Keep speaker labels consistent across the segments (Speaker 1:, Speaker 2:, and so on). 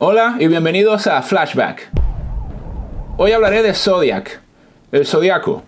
Speaker 1: Hola y bienvenidos a Flashback. Hoy hablaré de Zodiac, el Zodiaco,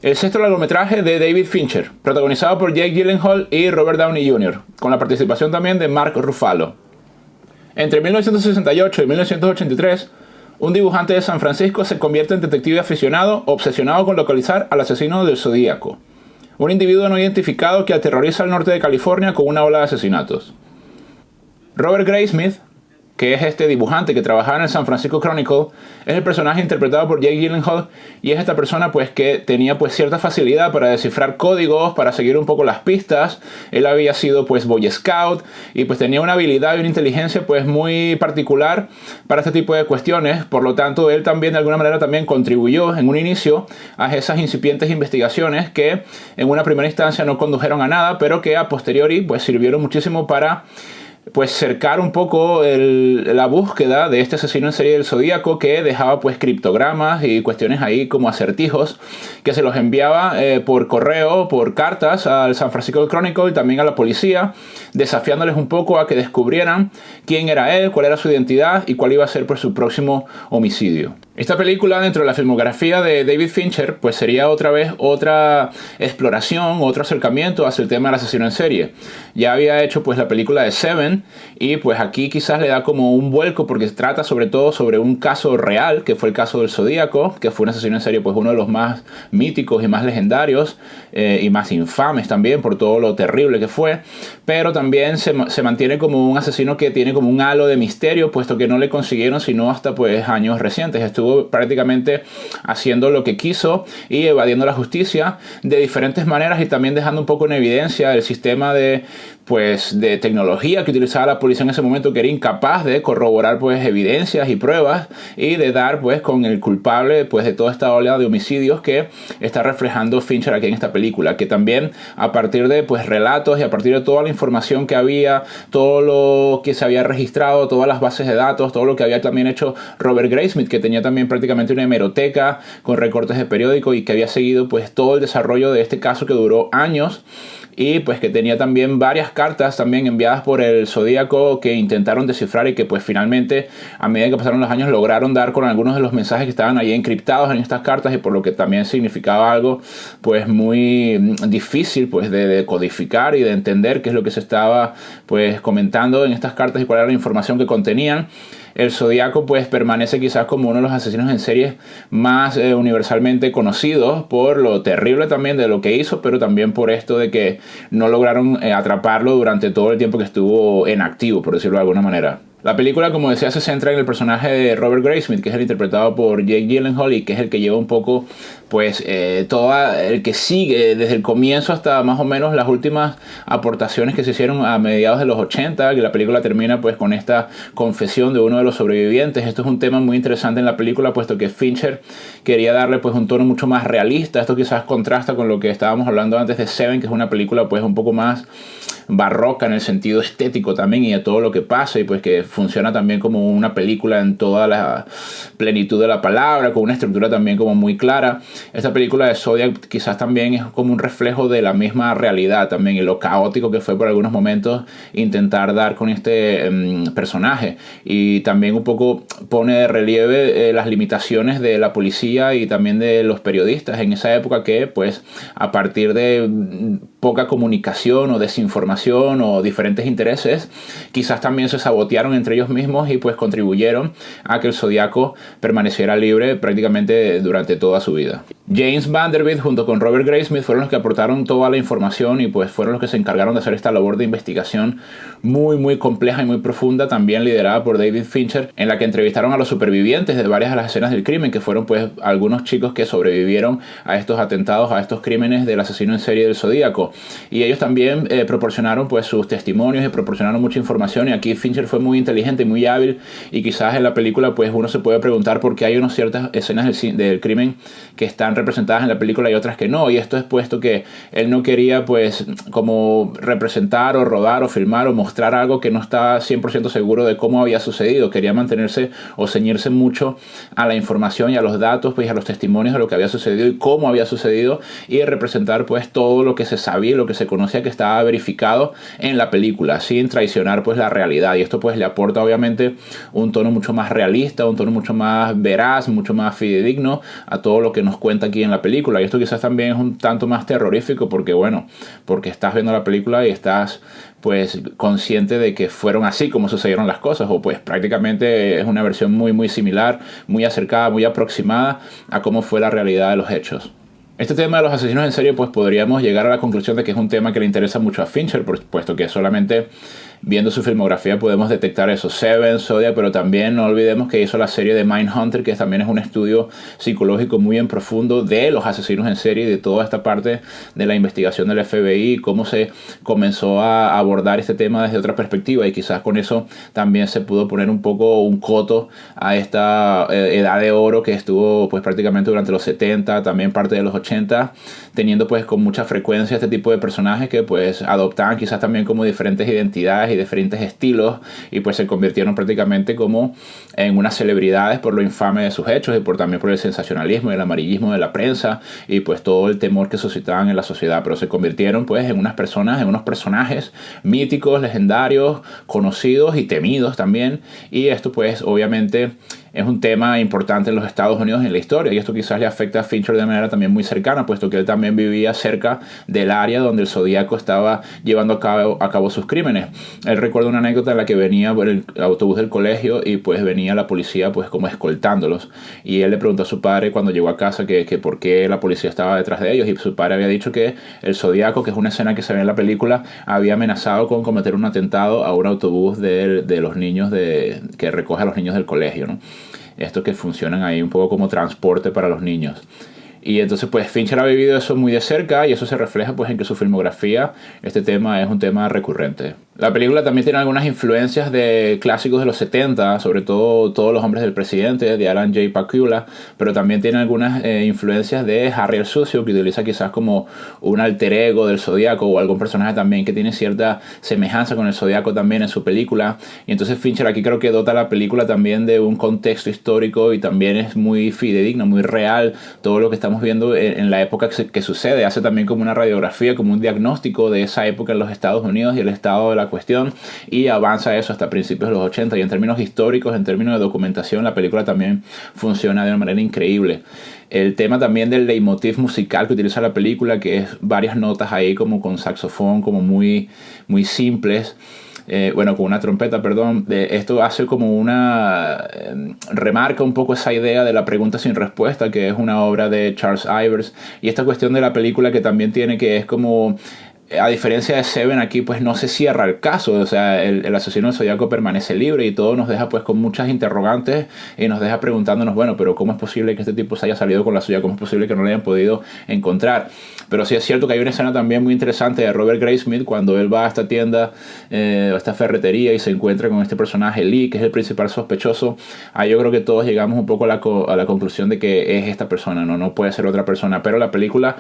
Speaker 1: el sexto largometraje de David Fincher, protagonizado por Jake Gyllenhaal y Robert Downey Jr., con la participación también de Mark Ruffalo. Entre 1968 y 1983, un dibujante de San Francisco se convierte en detective aficionado obsesionado con localizar al asesino del Zodíaco, un individuo no identificado que aterroriza al norte de California con una ola de asesinatos. Robert Graysmith, que es este dibujante que trabajaba en el San Francisco Chronicle, es el personaje interpretado por Jake Gyllenhaal, y es esta persona pues que tenía pues cierta facilidad para descifrar códigos, para seguir un poco las pistas. Él había sido pues Boy Scout y pues tenía una habilidad y una inteligencia pues muy particular para este tipo de cuestiones. Por lo tanto, él también de alguna manera también contribuyó en un inicio a esas incipientes investigaciones que en una primera instancia no condujeron a nada, pero que a posteriori pues sirvieron muchísimo para pues cercar un poco la búsqueda de este asesino en serie del Zodíaco, que dejaba pues criptogramas y cuestiones ahí como acertijos que se los enviaba por correo, por cartas al San Francisco Chronicle y también a la policía, desafiándoles un poco a que descubrieran quién era él, cuál era su identidad y cuál iba a ser pues su próximo homicidio. Esta película, dentro de la filmografía de David Fincher, pues sería otra vez otra exploración, otro acercamiento hacia el tema del asesino en serie. Ya había hecho pues la película de Seven, y pues aquí quizás le da como un vuelco porque se trata sobre todo sobre un caso real, que fue el caso del Zodíaco, que fue un asesino en serie pues uno de los más míticos y más legendarios y más infames también por todo lo terrible que fue, pero también se mantiene como un asesino que tiene como un halo de misterio, puesto que no le consiguieron sino hasta pues años recientes. Estuvo prácticamente haciendo lo que quiso y evadiendo la justicia de diferentes maneras, y también dejando un poco en evidencia el sistema de tecnología que utilizaba la policía en ese momento, que era incapaz de corroborar pues evidencias y pruebas y de dar pues con el culpable pues de toda esta oleada de homicidios que está reflejando Fincher aquí en esta película, que también a partir de pues relatos y a partir de toda la información que había, todo lo que se había registrado, todas las bases de datos, todo lo que había también hecho Robert Graysmith, que tenía también prácticamente una hemeroteca con recortes de periódico y que había seguido pues todo el desarrollo de este caso que duró años, y pues que tenía también varias cartas también enviadas por el Zodíaco que intentaron descifrar y que pues finalmente a medida que pasaron los años lograron dar con algunos de los mensajes que estaban ahí encriptados en estas cartas, y por lo que también significaba algo pues muy difícil pues de codificar y de entender qué es lo que se estaba pues comentando en estas cartas y cuál era la información que contenían. El Zodíaco pues permanece quizás como uno de los asesinos en serie más universalmente conocidos por lo terrible también de lo que hizo, pero también por esto de que no lograron atraparlo durante todo el tiempo que estuvo en activo, por decirlo de alguna manera. La película, como decía, se centra en el personaje de Robert Graysmith, que es el interpretado por Jake Gyllenhaal y que es el que lleva un poco pues todo el que sigue desde el comienzo hasta más o menos las últimas aportaciones que se hicieron a mediados de los 80, que la película termina pues con esta confesión de uno de los sobrevivientes. Esto es un tema muy interesante en la película, puesto que Fincher quería darle pues un tono mucho más realista. Esto quizás contrasta con lo que estábamos hablando antes de Seven, que es una película pues un poco más barroca en el sentido estético también y de todo lo que pasa, y pues que funciona también como una película en toda la plenitud de la palabra, con una estructura también como muy clara. Esta película de Zodiac quizás también es como un reflejo de la misma realidad también, y lo caótico que fue por algunos momentos intentar dar con este personaje, y también un poco pone de relieve las limitaciones de la policía y también de los periodistas en esa época, que pues a partir de poca comunicación o desinformación o diferentes intereses, quizás también se sabotearon entre ellos mismos y pues contribuyeron a que el Zodíaco permaneciera libre prácticamente durante toda su vida. James Vanderbilt junto con Robert Graysmith fueron los que aportaron toda la información y pues fueron los que se encargaron de hacer esta labor de investigación muy compleja y muy profunda, también liderada por David Fincher, en la que entrevistaron a los supervivientes de varias de las escenas del crimen, que fueron pues algunos chicos que sobrevivieron a estos atentados, a estos crímenes del asesino en serie del Zodíaco, y ellos también proporcionaron pues sus testimonios y proporcionaron mucha información. Y aquí Fincher fue muy inteligente y muy hábil, y quizás en la película pues uno se puede preguntar por qué hay unas ciertas escenas del crimen que están representadas en la película y otras que no, y esto es puesto que él no quería pues como representar o rodar o filmar o mostrar algo que no estaba 100% seguro de cómo había sucedido. Quería mantenerse o ceñirse mucho a la información y a los datos, pues, y a los testimonios de lo que había sucedido y cómo había sucedido, y representar pues todo lo que se sabía y lo que se conocía que estaba verificado en la película, sin traicionar pues la realidad. Y esto pues le aporta obviamente un tono mucho más realista, un tono mucho más veraz, mucho más fidedigno a todo lo que nos cuenta aquí en la película. Y esto quizás también es un tanto más terrorífico porque bueno, porque estás viendo la película y estás pues consciente de que fueron así como sucedieron las cosas, o pues prácticamente es una versión muy similar, muy acercada, muy aproximada a cómo fue la realidad de los hechos. Este tema de los asesinos en serie, pues podríamos llegar a la conclusión de que es un tema que le interesa mucho a Fincher, puesto que solamente viendo su filmografía podemos detectar eso, Seven, Zodiac, pero también no olvidemos que hizo la serie de Mindhunter, que también es un estudio psicológico muy en profundo de los asesinos en serie y de toda esta parte de la investigación del FBI, cómo se comenzó a abordar este tema desde otra perspectiva, y quizás con eso también se pudo poner un poco un coto a esta edad de oro que estuvo pues prácticamente durante los 70, también parte de los 80, teniendo pues con mucha frecuencia este tipo de personajes que pues adoptaban quizás también como diferentes identidades y diferentes estilos, y pues se convirtieron prácticamente como en unas celebridades por lo infame de sus hechos y también por el sensacionalismo y el amarillismo de la prensa y pues todo el temor que suscitaban en la sociedad, pero se convirtieron pues en unas personas, en unos personajes míticos, legendarios, conocidos y temidos también. Y esto pues obviamente es un tema importante en los Estados Unidos en la historia, y esto quizás le afecta a Fincher de manera también muy cercana, puesto que él también vivía cerca del área donde el Zodíaco estaba llevando a cabo sus crímenes. Él recuerda una anécdota en la que venía por el autobús del colegio y pues venía la policía pues como escoltándolos, y él le preguntó a su padre cuando llegó a casa que por qué la policía estaba detrás de ellos, y su padre había dicho que el Zodíaco, que es una escena que se ve en la película, había amenazado con cometer un atentado a un autobús de los niños que recoge a los niños del colegio, ¿no? Estos que funcionan ahí un poco como transporte para los niños. Y entonces pues Fincher ha vivido eso muy de cerca, y eso se refleja pues en que su filmografía, este tema es un tema recurrente. La película también tiene algunas influencias de clásicos de los 70, sobre todo Todos los hombres del presidente, de Alan J. Pakula, pero también tiene algunas influencias de Harry el Sucio, que utiliza quizás como un alter ego del Zodíaco, o algún personaje también que tiene cierta semejanza con el Zodíaco también en su película. Y entonces Fincher aquí creo que dota la película también de un contexto histórico, y también es muy fidedigno, muy real todo lo que estamos viendo en la época que sucede. Hace también como una radiografía, como un diagnóstico de esa época en los Estados Unidos y el estado de la cuestión, y avanza eso hasta principios de los 80. Y en términos históricos, en términos de documentación, la película también funciona de una manera increíble. El tema también del leitmotiv musical que utiliza la película, que es varias notas ahí como con saxofón, como muy simples, con una trompeta, perdón. Esto hace como una remarca un poco esa idea de la pregunta sin respuesta, que es una obra de Charles Ivers, y esta cuestión de la película que también tiene, que es como, a diferencia de Seven, aquí pues no se cierra el caso, o sea, el asesino del Zodíaco permanece libre, y todo nos deja pues con muchas interrogantes, y nos deja preguntándonos, bueno, pero ¿cómo es posible que este tipo se haya salido con la suya? ¿Cómo es posible que no lo hayan podido encontrar? Pero sí es cierto que hay una escena también muy interesante de Robert Graysmith cuando él va a esta tienda, a esta ferretería, y se encuentra con este personaje Lee, que es el principal sospechoso. Ahí yo creo que todos llegamos un poco a la conclusión de que es esta persona, no puede ser otra persona. Pero la película,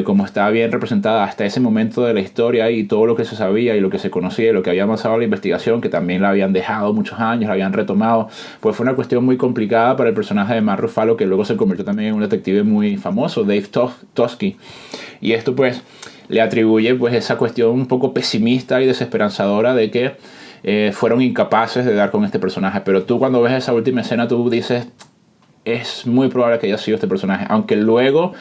Speaker 1: como está bien representada hasta ese momento de la historia, y todo lo que se sabía y lo que se conocía y lo que había avanzado la investigación, que también la habían dejado muchos años, la habían retomado, pues fue una cuestión muy complicada para el personaje de Mark Ruffalo, que luego se convirtió también en un detective muy famoso, Dave Toschi. Y esto pues le atribuye pues esa cuestión un poco pesimista y desesperanzadora de que fueron incapaces de dar con este personaje. Pero tú, cuando ves esa última escena, tú dices, es muy probable que haya sido este personaje, aunque luego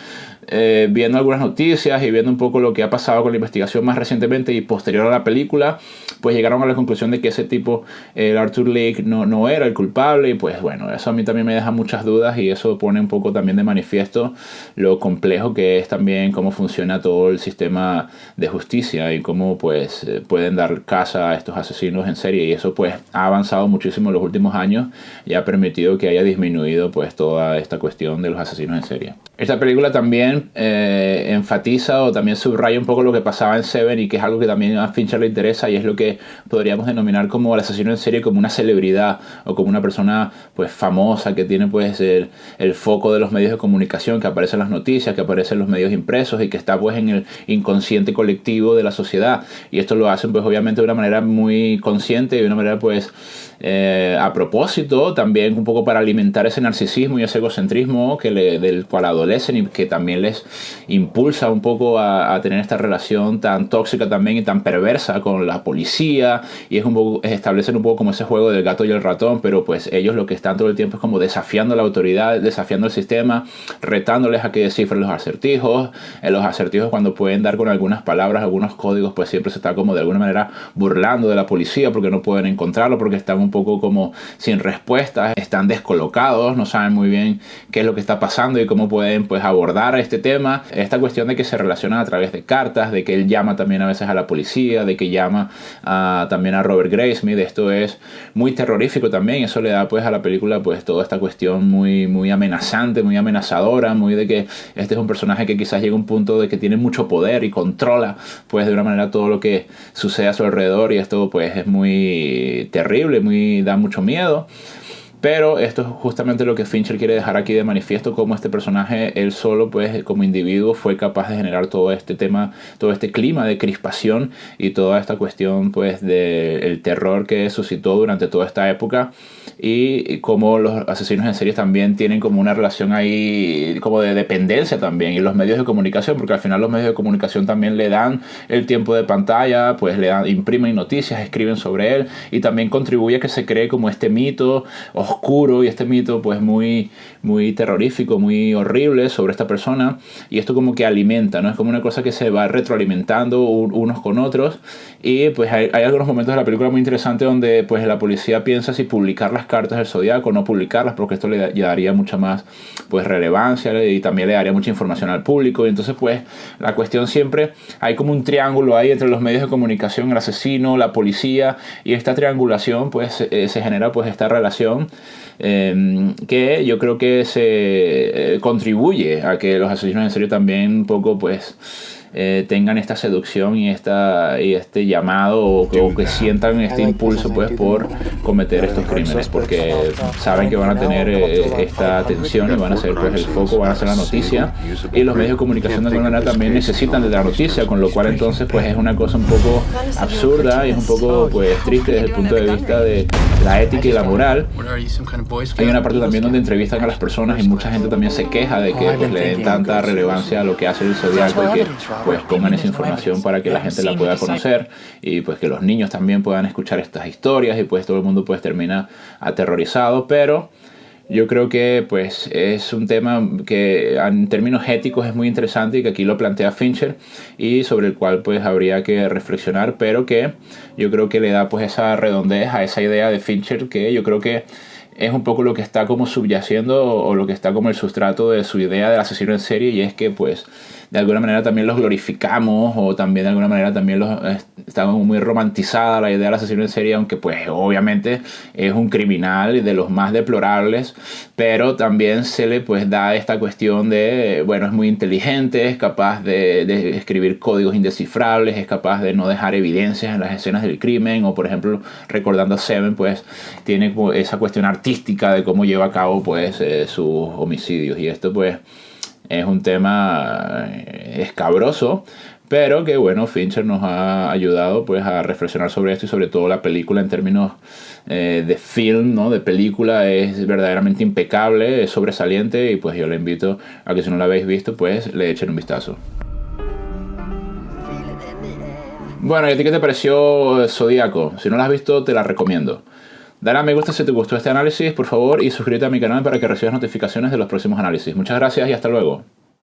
Speaker 1: viendo algunas noticias y viendo un poco lo que ha pasado con la investigación más recientemente y posterior a la película, pues llegaron a la conclusión de que ese tipo, el Arthur Leigh, no era el culpable. Y pues bueno, eso a mí también me deja muchas dudas, y eso pone un poco también de manifiesto lo complejo que es también cómo funciona todo el sistema de justicia, y cómo pues pueden dar caza a estos asesinos en serie. Y eso pues ha avanzado muchísimo en los últimos años y ha permitido que haya disminuido pues toda esta cuestión de los asesinos en serie. Esta película también también enfatiza o también subraya un poco lo que pasaba en Seven, y que es algo que también a Fincher le interesa, y es lo que podríamos denominar como el asesino en serie, como una celebridad o como una persona pues famosa que tiene pues el foco de los medios de comunicación, que aparece en las noticias, que aparece en los medios impresos y que está pues en el inconsciente colectivo de la sociedad. Y esto lo hacen pues obviamente de una manera muy consciente y de una manera pues a propósito, también un poco para alimentar ese narcisismo y ese egocentrismo del cual adolecen, y que también les impulsa un poco a tener esta relación tan tóxica también y tan perversa con la policía. Y establecen un poco como ese juego del gato y el ratón, pero pues ellos lo que están todo el tiempo es como desafiando la autoridad, desafiando el sistema, retándoles a que descifren los acertijos. Los acertijos, cuando pueden dar con algunas palabras, algunos códigos, pues siempre se está como de alguna manera burlando de la policía porque no pueden encontrarlo, porque están un poco como sin respuestas, están descolocados, no saben muy bien qué es lo que está pasando y cómo pueden pues abordar este tema. Esta cuestión de que se relacionan a través de cartas, de que él llama también a veces a la policía, de que llama también a Robert Graysmith. Esto es muy terrorífico también. Eso le da pues a la película pues toda esta cuestión muy, muy amenazante, muy amenazadora, muy de que este es un personaje que quizás llega a un punto de que tiene mucho poder y controla pues de una manera todo lo que sucede a su alrededor, y esto pues es muy terrible, da mucho miedo. Pero esto es justamente lo que Fincher quiere dejar aquí de manifiesto, cómo este personaje, él solo, pues, como individuo, fue capaz de generar todo este tema, todo este clima de crispación y toda esta cuestión, pues, del terror que suscitó durante toda esta época, y cómo los asesinos en serie también tienen como una relación ahí, como de dependencia también, y los medios de comunicación, porque al final los medios de comunicación también le dan el tiempo de pantalla, pues imprimen noticias, escriben sobre él, y también contribuye a que se cree como este mito oscuro y este mito pues muy, muy terrorífico, muy horrible sobre esta persona. Y esto como que alimenta, ¿no? Es como una cosa que se va retroalimentando unos con otros. Y pues hay algunos momentos de la película muy interesantes donde pues la policía piensa si publicar las cartas del Zodiaco o no publicarlas, porque esto le daría mucha más pues relevancia y también le daría mucha información al público. Y entonces pues la cuestión siempre, hay como un triángulo ahí entre los medios de comunicación, el asesino, la policía, y esta triangulación pues se genera pues esta relación que yo creo que se contribuye a que los asesinos en serie también un poco pues tengan esta seducción y este llamado, o que sientan este impulso pues por cometer estos crímenes, porque saben que van a tener esta atención y van a ser pues el foco, van a ser la noticia, y los medios de comunicación de alguna manera también necesitan de la noticia, con lo cual entonces pues es una cosa un poco absurda y es un poco pues triste desde el punto de vista de la ética y la moral. Hay una parte también donde entrevistan a las personas y mucha gente también se queja de que pues, le den tanta relevancia a lo que hace el Zodiaco, y que pues pongan esa información para que la gente la pueda conocer, y pues que los niños también puedan escuchar estas historias, y pues todo el mundo pues termina aterrorizado. Pero yo creo que pues es un tema que en términos éticos es muy interesante y que aquí lo plantea Fincher, y sobre el cual pues habría que reflexionar, pero que yo creo que le da pues esa redondez a esa idea de Fincher, que yo creo que es un poco lo que está como subyaciendo, o lo que está como el sustrato de su idea del asesino en serie, y es que pues de alguna manera también los glorificamos, o también de alguna manera también está muy romantizada la idea del asesino en serie, aunque pues obviamente es un criminal de los más deplorables, pero también se le pues da esta cuestión de, bueno, es muy inteligente, es capaz de escribir códigos indescifrables, es capaz de no dejar evidencias en las escenas del crimen, o por ejemplo recordando a Seven pues tiene esa cuestión artística de cómo lleva a cabo pues sus homicidios. Y esto pues es un tema escabroso, pero que bueno, Fincher nos ha ayudado pues a reflexionar sobre esto, y sobre todo la película en términos de film, ¿no? De película, es verdaderamente impecable, es sobresaliente, y pues yo le invito a que si no la habéis visto pues le echen un vistazo. Bueno, ¿y a ti qué te pareció Zodiaco? Si no la has visto, te la recomiendo. Dale a me gusta si te gustó este análisis, por favor, y suscríbete a mi canal para que recibas notificaciones de los próximos análisis. Muchas gracias y hasta luego.